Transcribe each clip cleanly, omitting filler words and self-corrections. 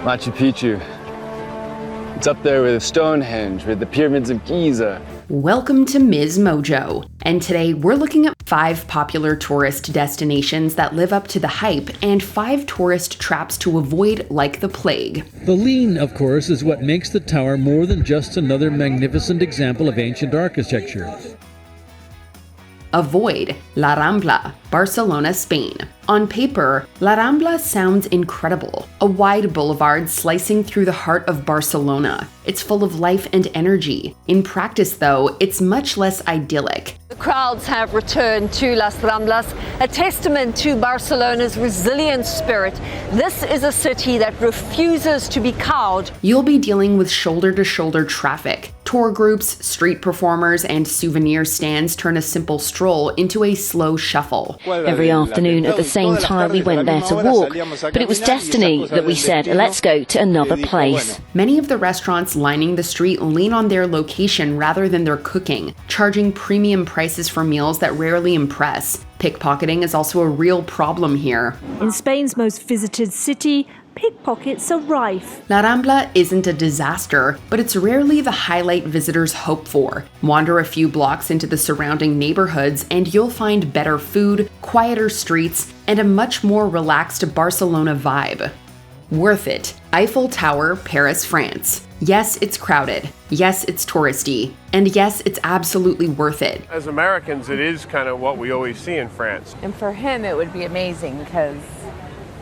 Machu Picchu. It's up there with Stonehenge, with the pyramids of Giza. Welcome to MsMojo, and today we're looking at 5 popular tourist destinations that live up to the hype and 5 tourist traps to avoid like the plague. The lean, of course, is what makes the tower more than just another magnificent example of ancient architecture. Avoid La Rambla, Barcelona, Spain. On paper, La Rambla sounds incredible. A wide boulevard slicing through the heart of Barcelona. It's full of life and energy. In practice, though, it's much less idyllic. The crowds have returned to Las Ramblas, a testament to Barcelona's resilient spirit. This is a city that refuses to be cowed. You'll be dealing with shoulder-to-shoulder traffic. Tour groups, street performers, and souvenir stands turn a simple stroll into a slow shuffle. Every afternoon at the same time we went there to walk, but it was destiny that we said, let's go to another place. Many of the restaurants lining the street lean on their location rather than their cooking, charging premium prices for meals that rarely impress. Pickpocketing is also a real problem here. In Spain's most visited city, pickpockets are rife. La Rambla isn't a disaster, but it's rarely the highlight visitors hope for. Wander a few blocks into the surrounding neighborhoods and you'll find better food, quieter streets, and a much more relaxed Barcelona vibe. Worth it. Eiffel Tower, Paris, France. Yes, it's crowded. Yes, it's touristy. And yes, it's absolutely worth it. As Americans, it is kind of what we always see in France. And for him, it would be amazing because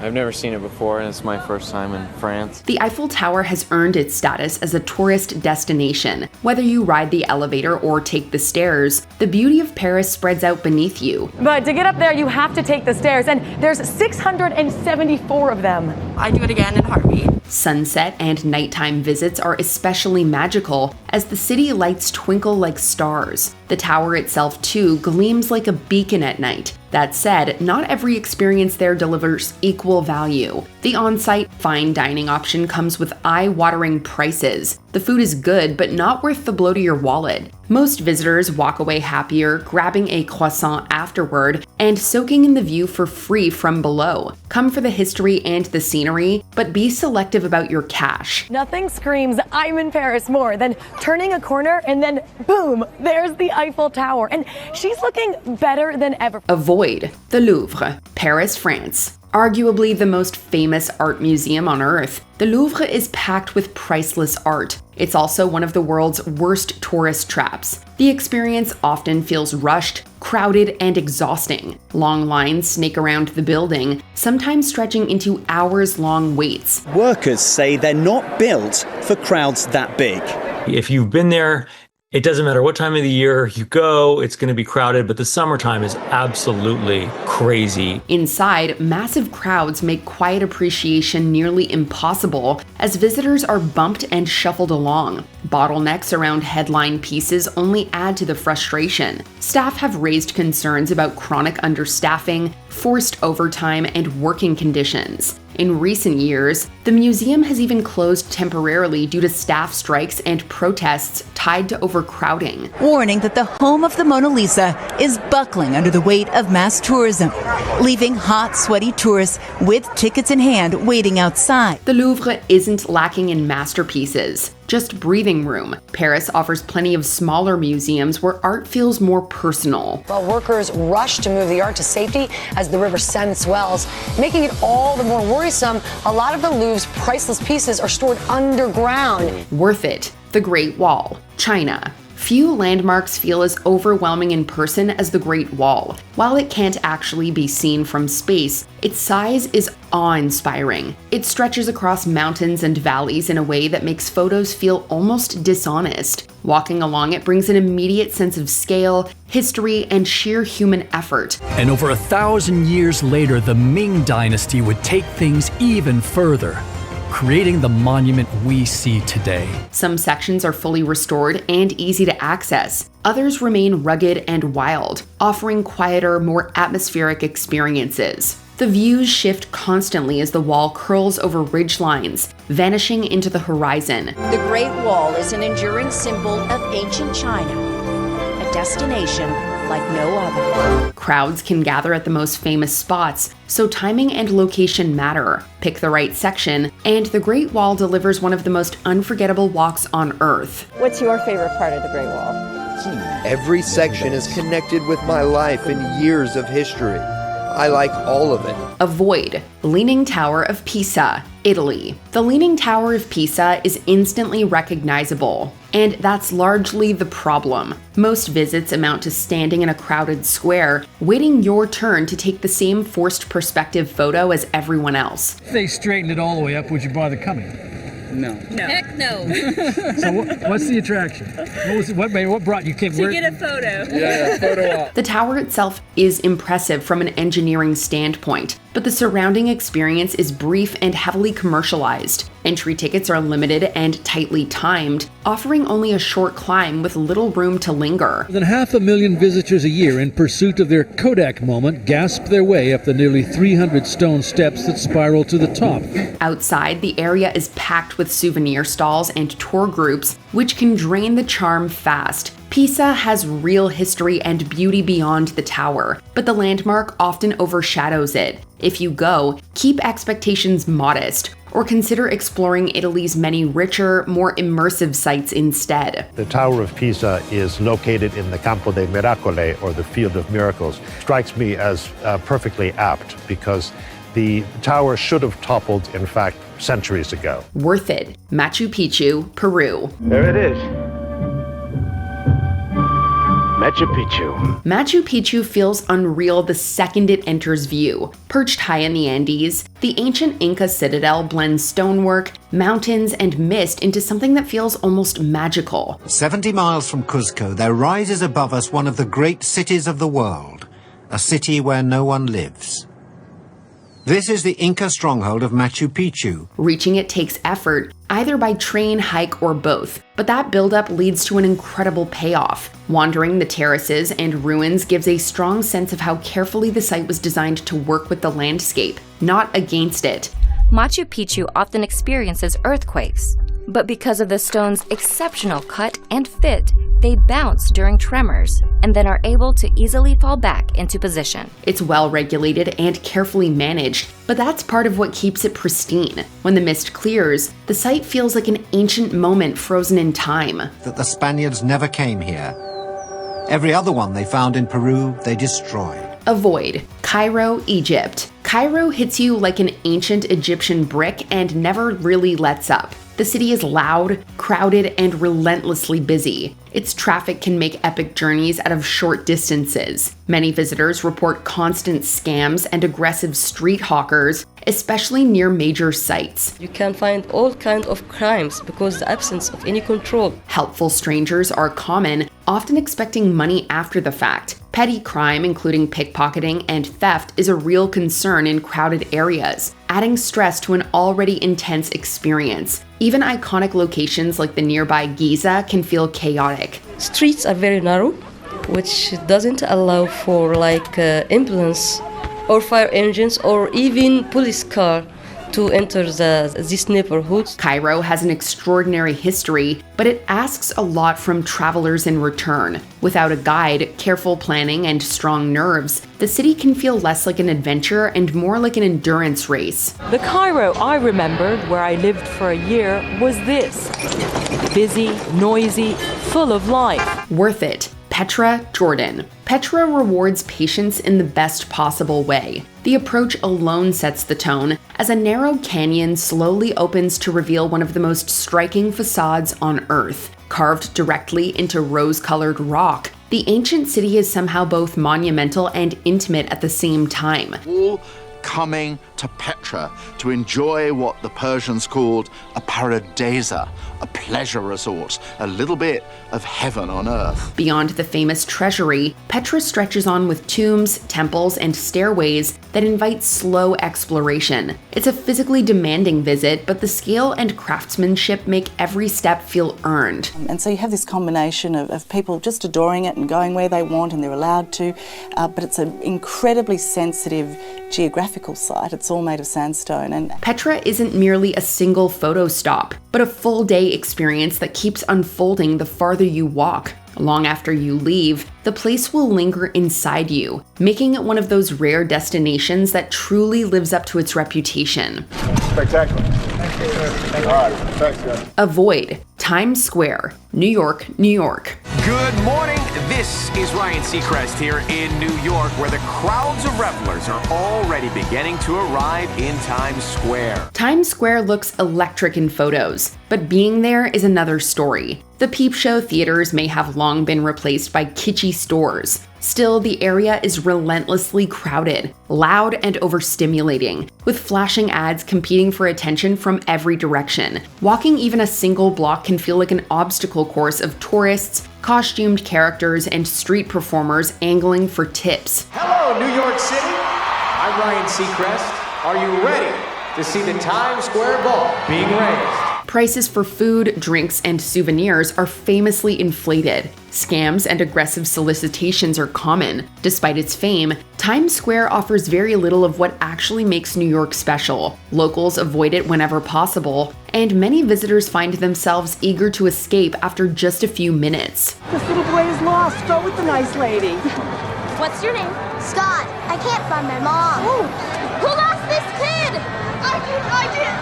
I've never seen it before, and it's my first time in France. The Eiffel Tower has earned its status as a tourist destination. Whether you ride the elevator or take the stairs, the beauty of Paris spreads out beneath you. But to get up there, you have to take the stairs, and there's 674 of them. I'd do it again in a heartbeat. Sunset and nighttime visits are especially magical as the city lights twinkle like stars. The tower itself, too, gleams like a beacon at night. That said, not every experience there delivers equal value. The on-site fine dining option comes with eye-watering prices. The food is good, but not worth the blow to your wallet. Most visitors walk away happier, grabbing a croissant afterward, and soaking in the view for free from below. Come for the history and the scenery, but be selective about your cash. Nothing screams I'm in Paris more than turning a corner and then boom, there's the Eiffel Tower. And she's looking better than ever. Avoid the Louvre, Paris, France. Arguably the most famous art museum on Earth, the Louvre is packed with priceless art. It's also one of the world's worst tourist traps. The experience often feels rushed, crowded, and exhausting. Long lines snake around the building, sometimes stretching into hours-long waits. Workers say they're not built for crowds that big. If you've been there, it doesn't matter what time of the year you go, it's going to be crowded, but the summertime is absolutely crazy. Inside, massive crowds make quiet appreciation nearly impossible as visitors are bumped and shuffled along. Bottlenecks around headline pieces only add to the frustration. Staff have raised concerns about chronic understaffing, forced overtime, and working conditions. In recent years, the museum has even closed temporarily due to staff strikes and protests tied to overcrowding. Warning that the home of the Mona Lisa is buckling under the weight of mass tourism, leaving hot, sweaty tourists with tickets in hand waiting outside. The Louvre isn't lacking in masterpieces, just breathing room. Paris offers plenty of smaller museums where art feels more personal. While workers rush to move the art to safety as the river Seine swells, making it all the more worrisome, a lot of the Louvre's priceless pieces are stored underground. Worth it. The Great Wall, China. Few landmarks feel as overwhelming in person as the Great Wall. While it can't actually be seen from space, its size is awe-inspiring. It stretches across mountains and valleys in a way that makes photos feel almost dishonest. Walking along it brings an immediate sense of scale, history, and sheer human effort. And over 1,000 years later, the Ming Dynasty would take things even further, creating the monument we see today. Some sections are fully restored and easy to access. Others remain rugged and wild, offering quieter, more atmospheric experiences. The views shift constantly as the wall curls over ridgelines, vanishing into the horizon. The Great Wall is an enduring symbol of ancient China, a destination like no other. Crowds can gather at the most famous spots, so timing and location matter. Pick the right section, and the Great Wall delivers one of the most unforgettable walks on Earth. What's your favorite part of the Great Wall? Every section is connected with my life and years of history. I like all of it. Avoid Leaning Tower of Pisa, Italy. The Leaning Tower of Pisa is instantly recognizable, and that's largely the problem. Most visits amount to standing in a crowded square, waiting your turn to take the same forced perspective photo as everyone else. If they straightened it all the way up, would you bother coming? No. Heck no. So what's the attraction? What brought you? To get a photo. Yeah, photo op. The tower itself is impressive from an engineering standpoint, but the surrounding experience is brief and heavily commercialized. Entry tickets are limited and tightly timed, offering only a short climb with little room to linger. More than 500,000 visitors a year in pursuit of their Kodak moment gasp their way up the nearly 300 stone steps that spiral to the top. Outside, the area is packed with souvenir stalls and tour groups, which can drain the charm fast. Pisa has real history and beauty beyond the tower, but the landmark often overshadows it. If you go, keep expectations modest, or consider exploring Italy's many richer, more immersive sites instead. The Tower of Pisa is located in the Campo dei Miracoli, or the Field of Miracles. Strikes me as perfectly apt because the tower should have toppled, in fact, centuries ago. Worth it. Machu Picchu, Peru. There it is. Machu Picchu. Machu Picchu feels unreal the second it enters view. Perched high in the Andes, the ancient Inca citadel blends stonework, mountains, and mist into something that feels almost magical. 70 miles from Cuzco, there rises above us one of the great cities of the world, a city where no one lives. This is the Inca stronghold of Machu Picchu. Reaching it takes effort, either by train, hike, or both, but that buildup leads to an incredible payoff. Wandering the terraces and ruins gives a strong sense of how carefully the site was designed to work with the landscape, not against it. Machu Picchu often experiences earthquakes, but because of the stone's exceptional cut and fit, they bounce during tremors and then are able to easily fall back into position. It's well regulated and carefully managed, but that's part of what keeps it pristine. When the mist clears, the site feels like an ancient moment frozen in time. That the Spaniards never came here. Every other one they found in Peru, they destroyed. Avoid Cairo, Egypt. Cairo hits you like an ancient Egyptian brick and never really lets up. The city is loud, crowded, and relentlessly busy. Its traffic can make epic journeys out of short distances. Many visitors report constant scams and aggressive street hawkers, especially near major sites. You can find all kinds of crimes because of the absence of any control. Helpful strangers are common, often expecting money after the fact. Petty crime, including pickpocketing and theft, is a real concern in crowded areas, adding stress to an already intense experience. Even iconic locations like the nearby Giza can feel chaotic. Streets are very narrow, which doesn't allow for ambulance or fire engines or even police car to enter these neighborhoods. Cairo has an extraordinary history, but it asks a lot from travelers in return. Without a guide, careful planning, and strong nerves, the city can feel less like an adventure and more like an endurance race. The Cairo I remembered, where I lived for a year, was this. Busy, noisy, full of life. Worth it. Petra, Jordan. Petra rewards patience in the best possible way. The approach alone sets the tone, as a narrow canyon slowly opens to reveal one of the most striking facades on Earth. Carved directly into rose-colored rock, the ancient city is somehow both monumental and intimate at the same time. All coming to Petra to enjoy what the Persians called a paradisa, a pleasure resort, a little bit of heaven on earth. Beyond the famous treasury, Petra stretches on with tombs, temples, and stairways that invite slow exploration. It's a physically demanding visit, but the scale and craftsmanship make every step feel earned. And so you have this combination of people just adoring it and going where they want, and they're allowed to, but it's an incredibly sensitive geographical site. It's all made of sandstone. And Petra isn't merely a single photo stop, but a full-day experience that keeps unfolding the farther you walk. Long after you leave, the place will linger inside you, making it one of those rare destinations that truly lives up to its reputation. Spectacular. All right, thanks, guys. Avoid Times Square, New York, New York. Good morning. This is Ryan Seacrest here in New York, where the crowds of revelers are already beginning to arrive in Times Square. Times Square looks electric in photos, but being there is another story. The peep show theaters may have long been replaced by kitschy stores. Still, the area is relentlessly crowded, loud and overstimulating, with flashing ads competing for attention from every direction. Walking even a single block can feel like an obstacle course of tourists, costumed characters, and street performers angling for tips. Hello, New York City. I'm Ryan Seacrest. Are you ready to see the Times Square ball being raised? Prices for food, drinks, and souvenirs are famously inflated. Scams and aggressive solicitations are common. Despite its fame, Times Square offers very little of what actually makes New York special. Locals avoid it whenever possible, and many visitors find themselves eager to escape after just a few minutes. This little boy is lost. Go with the nice lady. What's your name? Scott. I can't find my mom. Oh. Who lost this kid? I did.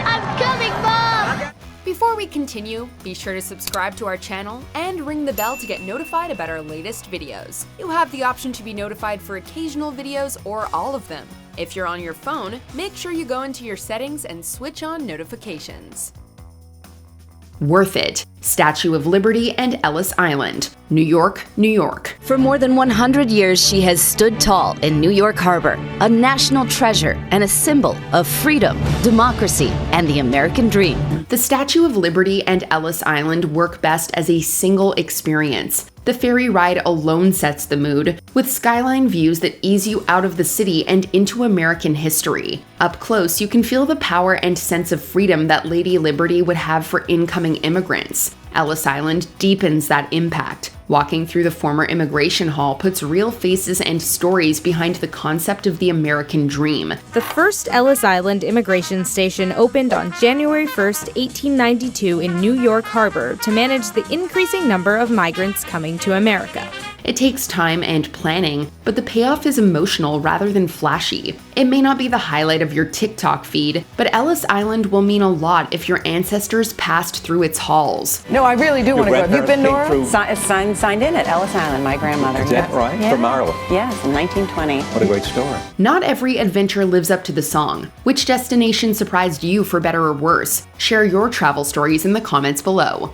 I'm coming, Mom. Before we continue, be sure to subscribe to our channel and ring the bell to get notified about our latest videos. You have the option to be notified for occasional videos or all of them. If you're on your phone, make sure you go into your settings and switch on notifications. Worth it. Statue of Liberty and Ellis Island, New York, New York. For more than 100 years, she has stood tall in New York Harbor, a national treasure and a symbol of freedom, democracy, and the American dream. The Statue of Liberty and Ellis Island work best as a single experience. The ferry ride alone sets the mood, with skyline views that ease you out of the city and into American history. Up close, you can feel the power and sense of freedom that Lady Liberty would have for incoming immigrants. Ellis Island deepens that impact. Walking through the former immigration hall puts real faces and stories behind the concept of the American dream. The first Ellis Island immigration station opened on January 1st, 1892 in New York Harbor to manage the increasing number of migrants coming to America. It takes time and planning, but the payoff is emotional rather than flashy. It may not be the highlight of your TikTok feed, but Ellis Island will mean a lot if your ancestors passed through its halls. No, I really do want to go. Have you been, Nora? Signed in at Ellis Island, my grandmother. Is that right? Yeah. From Ireland? Yes, in 1920. What a great story. Not every adventure lives up to the song. Which destination surprised you for better or worse? Share your travel stories in the comments below.